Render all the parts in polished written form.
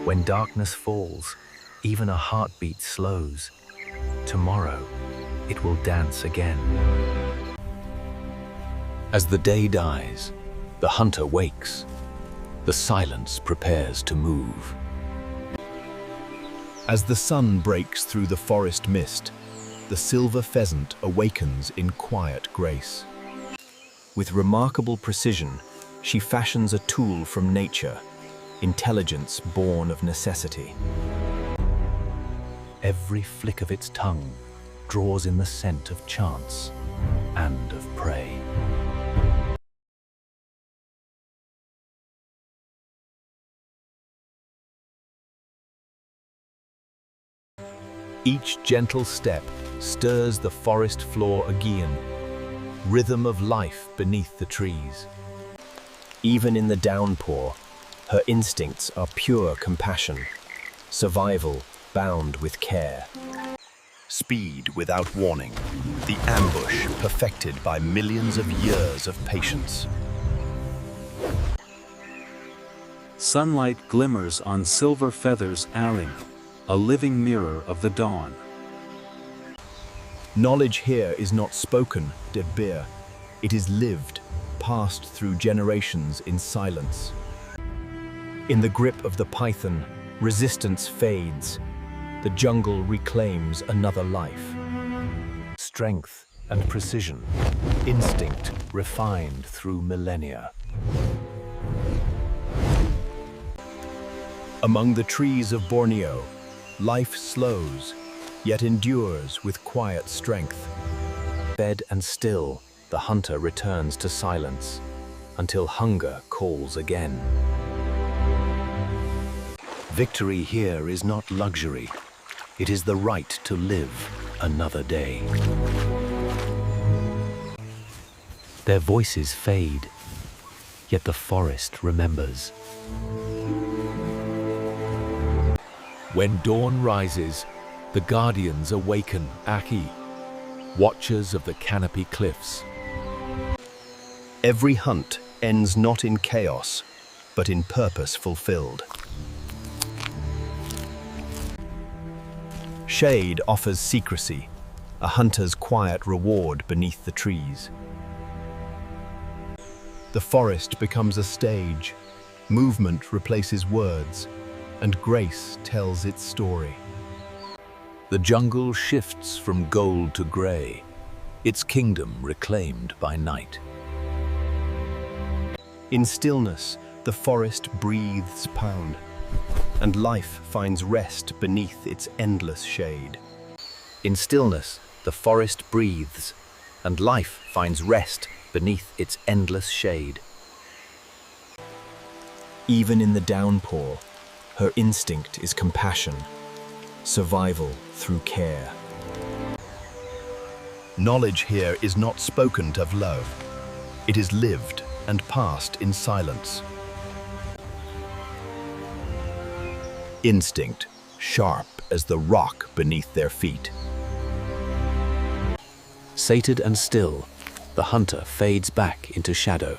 When darkness falls, even a heartbeat slows. Tomorrow, it will dance again. As the day dies, the hunter wakes. The silence prepares to move. As the sun breaks through the forest mist, the silver pheasant awakens in quiet grace. With remarkable precision, she fashions a tool from nature, intelligence born of necessity. Every flick of its tongue draws in the scent of chance and of prey. Each gentle step stirs the forest floor again, rhythm of life beneath the trees. Even in the downpour, her instincts are pure compassion, survival bound with care. Speed without warning, the ambush perfected by millions of years of patience. Sunlight glimmers on silver feathers ailing, a living mirror of the dawn. Knowledge here is not spoken, de Beer. It is lived, passed through generations in silence. In the grip of the python, resistance fades. The jungle reclaims another life. Strength and precision, instinct refined through millennia. Among the trees of Borneo, life slows, yet endures with quiet strength. Fed and still, the hunter returns to silence, until hunger calls again. Victory here is not luxury. It is the right to live another day. Their voices fade, yet the forest remembers. When dawn rises, the guardians awaken Aki, watchers of the canopy cliffs. Every hunt ends not in chaos, but in purpose fulfilled. Shade offers secrecy, a hunter's quiet reward beneath the trees. The forest becomes a stage, movement replaces words, and grace tells its story. The jungle shifts from gold to gray, its kingdom reclaimed by night. In stillness, the forest breathes pound, and life finds rest beneath its endless shade. In stillness, the forest breathes, and life finds rest beneath its endless shade. Even in the downpour, her instinct is compassion, survival through care. Knowledge here is not spoken of love. It is lived and passed in silence. Instinct, sharp as the rock beneath their feet. Sated and still, the hunter fades back into shadow.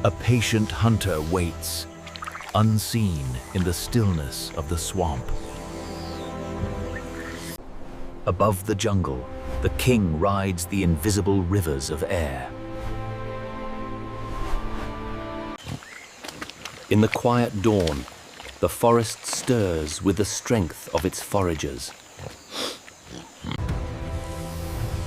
A patient hunter waits, unseen in the stillness of the swamp. Above the jungle, the king rides the invisible rivers of air. In the quiet dawn, the forest stirs with the strength of its foragers.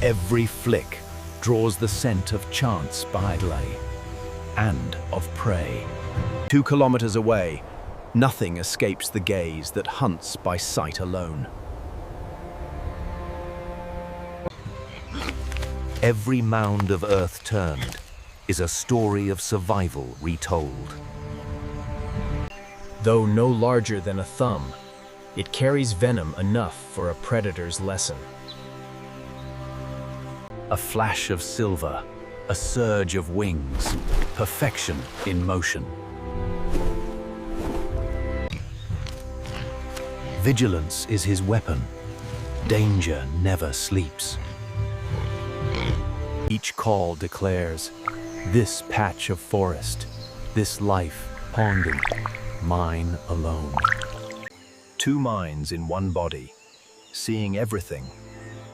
Every flick draws the scent of chance bidlay and of prey. 2 kilometers away, nothing escapes the gaze that hunts by sight alone. Every mound of earth turned is a story of survival retold. Though no larger than a thumb, it carries venom enough for a predator's lesson. A flash of silver, A surge of wings, perfection in motion. Vigilance is his weapon. Danger never sleeps. Each call declares, this patch of forest, this life ponding, mine alone. Two minds in one body, seeing everything,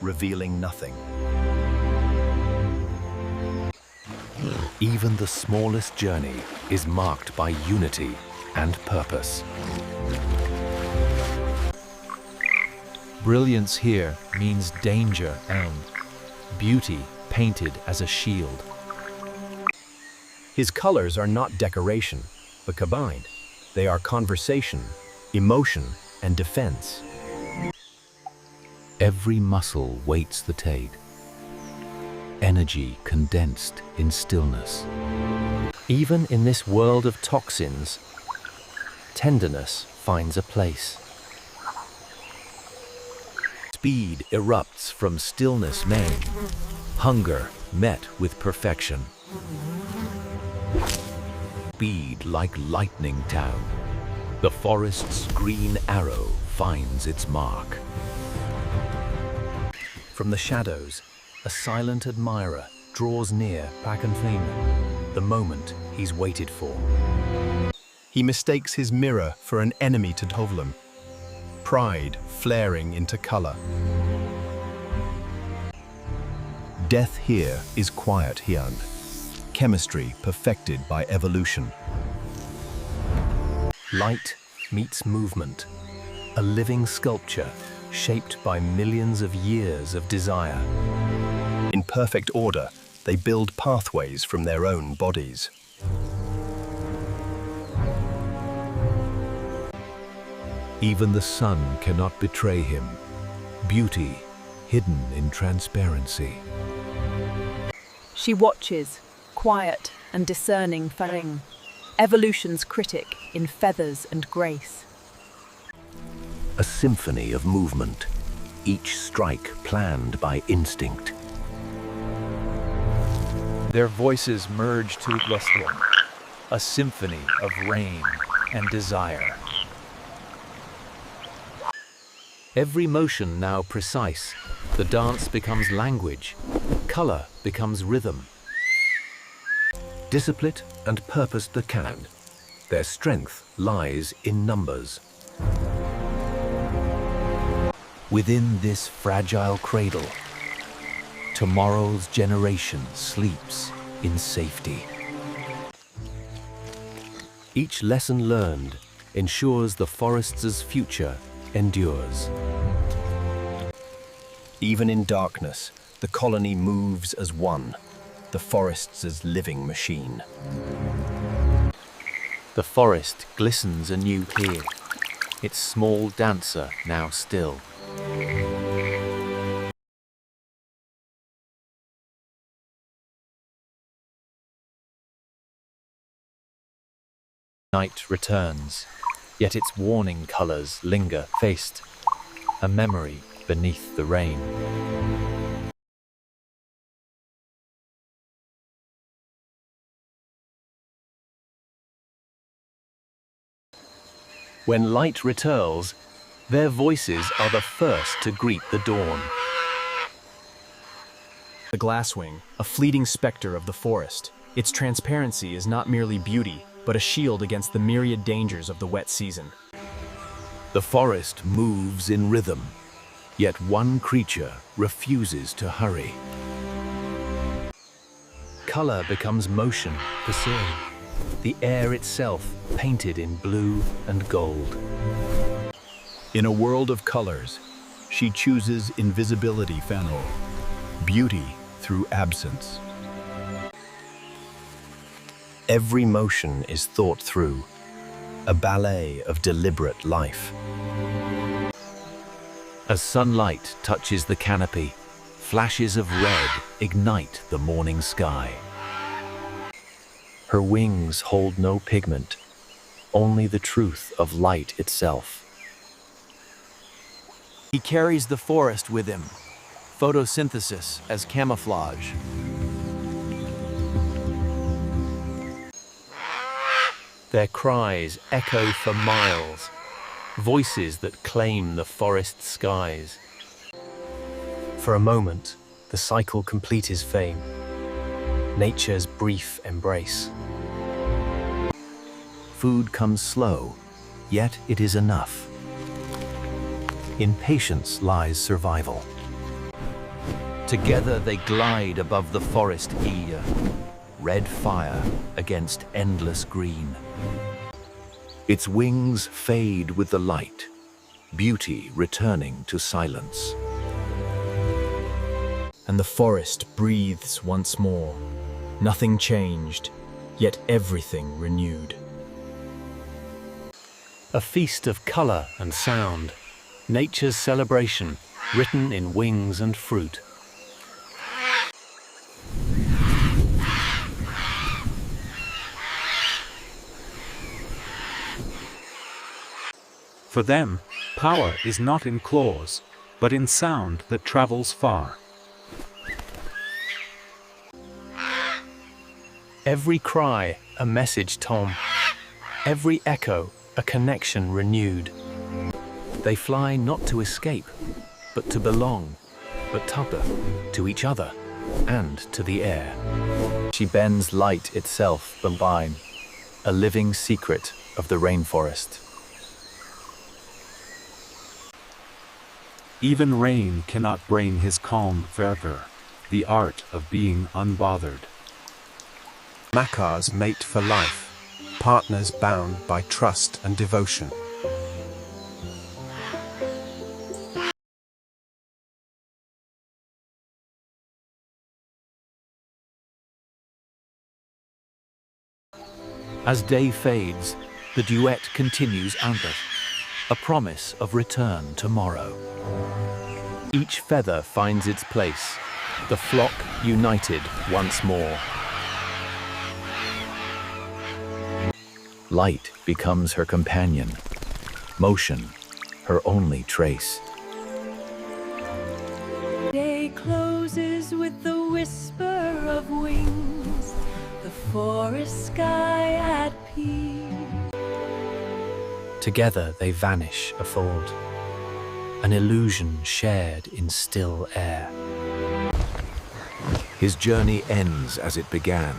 revealing nothing. Even the smallest journey is marked by unity and purpose. Brilliance here means danger and beauty painted as a shield. His colors are not decoration, but combined. They are conversation, emotion, and defense. Every muscle waits the tide. Energy condensed in stillness. Even in this world of toxins, tenderness finds a place. Speed erupts from stillness made. Hunger met with perfection. Speed like lightning town. The forest's green arrow finds its mark. From the shadows, a silent admirer draws near Pakanflema, the moment he's waited for. He mistakes his mirror for an enemy to Tovlam, pride flaring into color. Death here is quiet Hyun, chemistry perfected by evolution. Light meets movement, a living sculpture shaped by millions of years of desire. In perfect order, they build pathways from their own bodies. Even the sun cannot betray him. Beauty hidden in transparency. She watches, quiet and discerning Faring, evolution's critic in feathers and grace. A symphony of movement, each strike planned by instinct. Their voices merge to Glustrum, a symphony of rain and desire. Every motion now precise. The dance becomes language. Color becomes rhythm. Discipline and purpose the can. Their strength lies in numbers. Within this fragile cradle, tomorrow's generation sleeps in safety. Each lesson learned ensures the forest's future endures. Even in darkness, the colony moves as one, the forest's living machine. The forest glistens anew here, its small dancer now still. Night returns, yet its warning colors linger faced, a memory beneath the rain. When light returns, their voices are the first to greet the dawn. The glasswing, a fleeting specter of the forest. Its transparency is not merely beauty, but a shield against the myriad dangers of the wet season. The forest moves in rhythm, yet one creature refuses to hurry. Color becomes motion, pursuing. The air itself painted in blue and gold. In a world of colors, she chooses invisibility Fano, beauty through absence. Every motion is thought through, a ballet of deliberate life. As sunlight touches the canopy, flashes of red ignite the morning sky. Her wings hold no pigment, only the truth of light itself. He carries the forest with him, photosynthesis as camouflage. Their cries echo for miles, voices that claim the forest skies. For a moment, the cycle completes fame, nature's brief embrace. Food comes slow, yet it is enough. In patience lies survival. Together they glide above the forest ear, red fire against endless green. Its wings fade with the light, beauty returning to silence. And the forest breathes once more. Nothing changed, yet everything renewed. A feast of color and sound, nature's celebration, written in wings and fruit. For them, power is not in claws, but in sound that travels far. Every cry, a message, Tom. Every echo, a connection renewed. They fly not to escape, but to belong, but to each other and to the air. She bends light itself Bambine, a living secret of the rainforest. Even rain cannot bring his calm fervor, the art of being unbothered. Makars mate for life, partners bound by trust and devotion. As day fades, the duet continues onward, a promise of return tomorrow. Each feather finds its place, the flock united once more. Light becomes her companion, motion her only trace. Day closes with the whisper of wings, the forest sky at peace. Together they vanish afold, an illusion shared in still air. His journey ends as it began,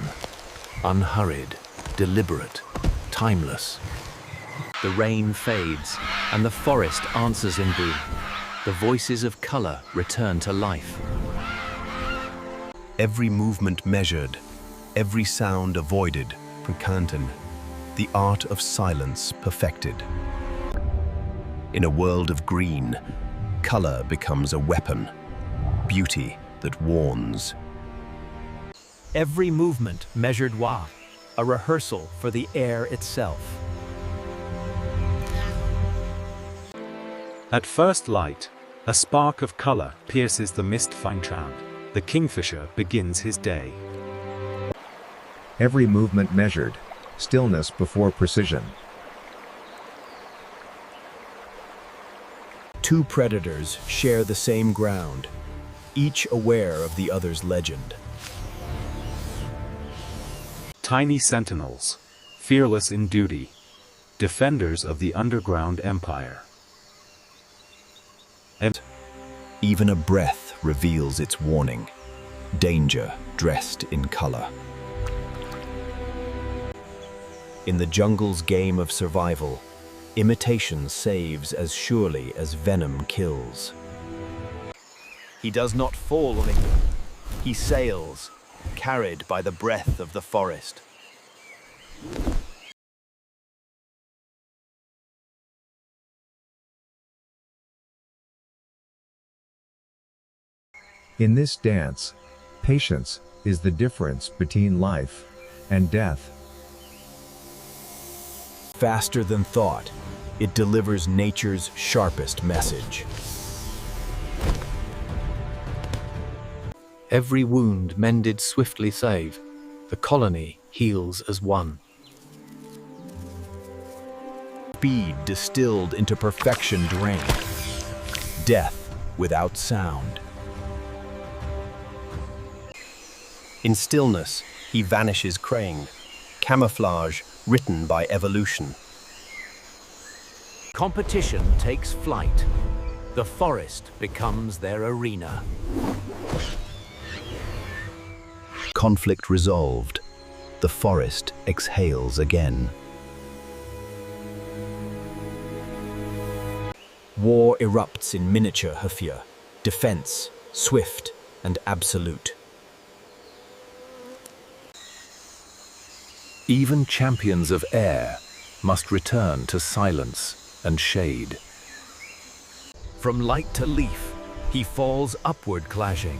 unhurried, deliberate, timeless. The rain fades, and the forest answers in bloom. The voices of color return to life. Every movement measured, every sound avoided from Canton, the art of silence perfected. In a world of green, color becomes a weapon, beauty that warns. Every movement measured wa, a rehearsal for the air itself. At first light, a spark of color pierces the mist fine-tround. The kingfisher begins his day. Every movement measured, stillness before precision. Two predators share the same ground, each aware of the other's legend. Tiny sentinels, fearless in duty, defenders of the underground empire. And even a breath reveals its warning, danger dressed in color. In the jungle's game of survival, imitation saves as surely as venom kills. He does not fall, he sails, carried by the breath of the forest. In this dance, patience is the difference between life and death. Faster than thought, it delivers nature's sharpest message. Every wound mended swiftly save, the colony heals as one. Speed distilled into perfection drained. Death without sound. In stillness, he vanishes craned, camouflage written by evolution. Competition takes flight. The forest becomes their arena. Conflict resolved. The forest exhales again. War erupts in miniature Hafir, defense, swift and absolute. Even champions of air must return to silence and shade. From light to leaf, he falls upward clashing,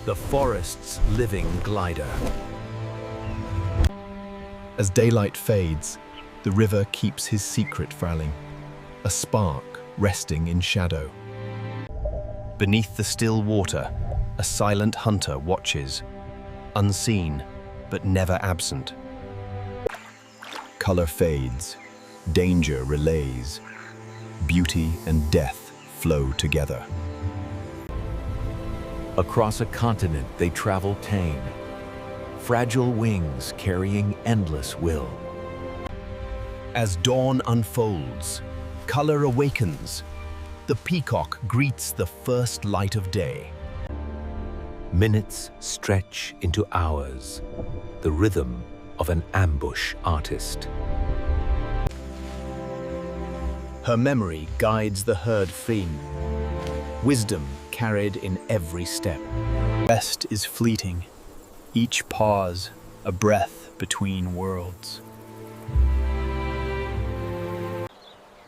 the forest's living glider. As daylight fades, the river keeps his secret frowning, a spark resting in shadow. Beneath the still water, a silent hunter watches, unseen but never absent. Color fades, danger relays, beauty and death flow together. Across a continent they travel tame, fragile wings carrying endless will. As dawn unfolds, color awakens. The peacock greets the first light of day. Minutes stretch into hours, the rhythm of an ambush artist. Her memory guides the herd fiend, wisdom carried in every step. Rest is fleeting, each pause a breath between worlds.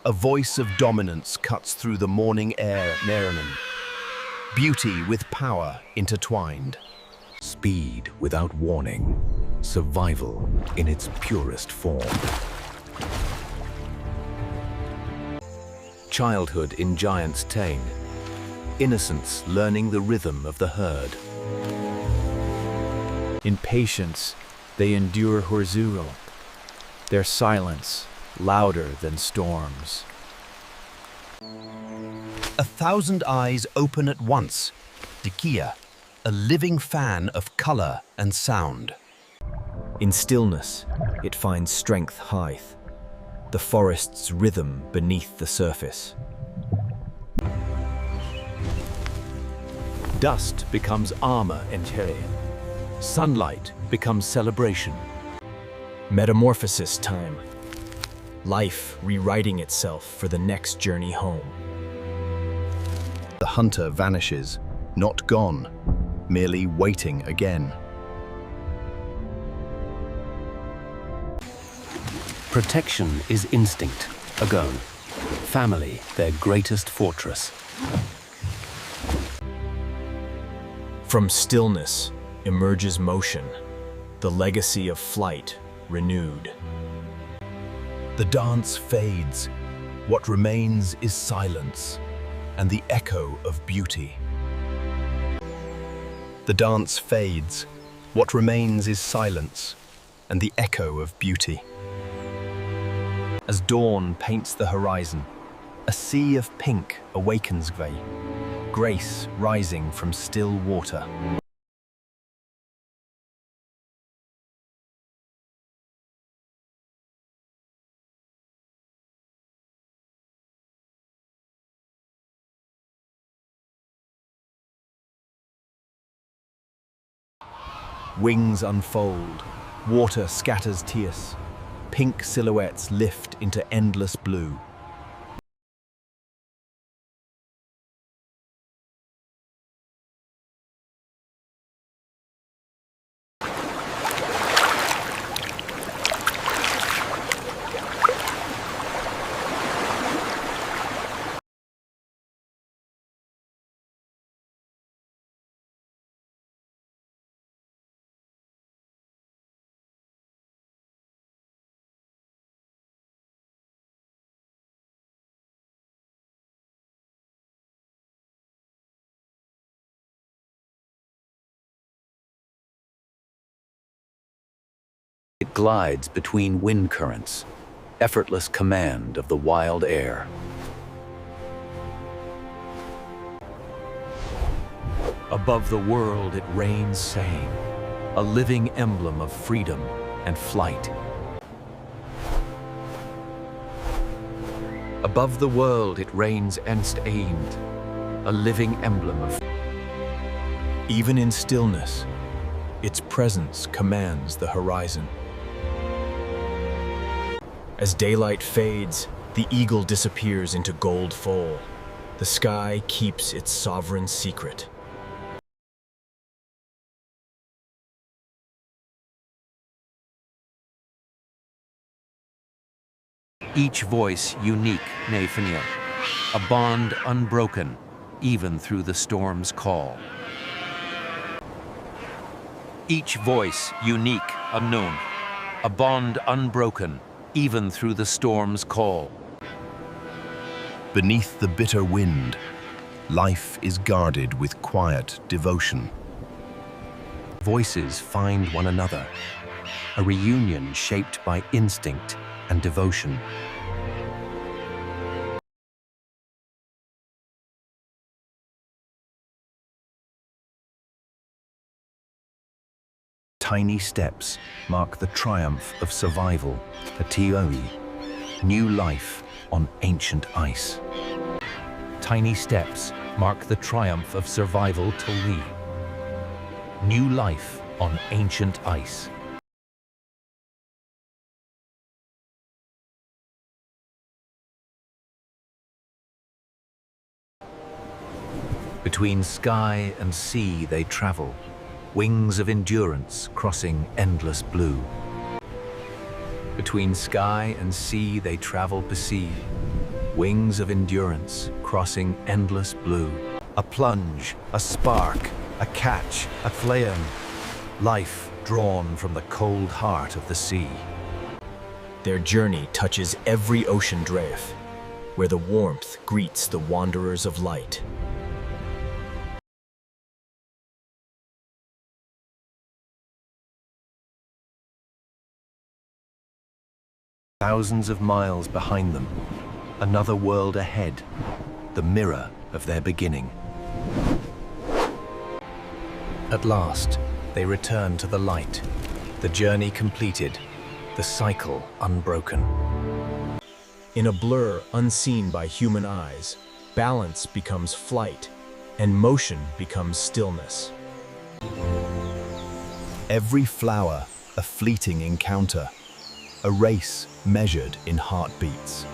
A voice of dominance cuts through the morning air, Neranen. Beauty with power intertwined. Speed without warning, survival in its purest form. Childhood in Giant's Tane, innocence learning the rhythm of the herd. In patience, they endure Horzuro, their silence louder than storms. 1,000 eyes open at once. Dikia, a living fan of color and sound. In stillness, it finds strength hithe, the forest's rhythm beneath the surface. Dust becomes armor in Tyrion. Sunlight becomes celebration. Metamorphosis time. Life rewriting itself for the next journey home. The hunter vanishes, not gone, merely waiting again. Protection is instinct, Agon. Family, their greatest fortress. From stillness emerges motion, the legacy of flight renewed. The dance fades. What remains is silence and the echo of beauty. The dance fades. What remains is silence and the echo of beauty. As dawn paints the horizon, a sea of pink awakens Gvei, grace rising from still water. Wings unfold, water scatters tears, pink silhouettes lift into endless blue. It glides between wind currents, effortless command of the wild air. Above the world it reigns sane, a living emblem of freedom and flight. Above the world it reigns enst-aimed, a living emblem of... Even in stillness, its presence commands the horizon. As daylight fades, the eagle disappears into gold foal. The sky keeps its sovereign secret. Each voice unique, Nathaniel, a bond unbroken, even through the storm's call. Each voice unique, unknown, a bond unbroken, even through the storm's call. Beneath the bitter wind, life is guarded with quiet devotion. Voices find one another, a reunion shaped by instinct and devotion. Tiny steps mark the triumph of survival, a Tioi, new life on ancient ice. Tiny steps mark the triumph of survival to Lee. New life on ancient ice. Between sky and sea they travel, wings of endurance crossing endless blue. Between sky and sea they travel per sea, wings of endurance crossing endless blue. A plunge, a spark, a catch, a flame, life drawn from the cold heart of the sea. Their journey touches every ocean drafe, where the warmth greets the wanderers of light. Thousands of miles behind them, another world ahead, the mirror of their beginning. At last, they return to the light, the journey completed, the cycle unbroken. In a blur unseen by human eyes, balance becomes flight, and motion becomes stillness. Every flower, a fleeting encounter, a race measured in heartbeats.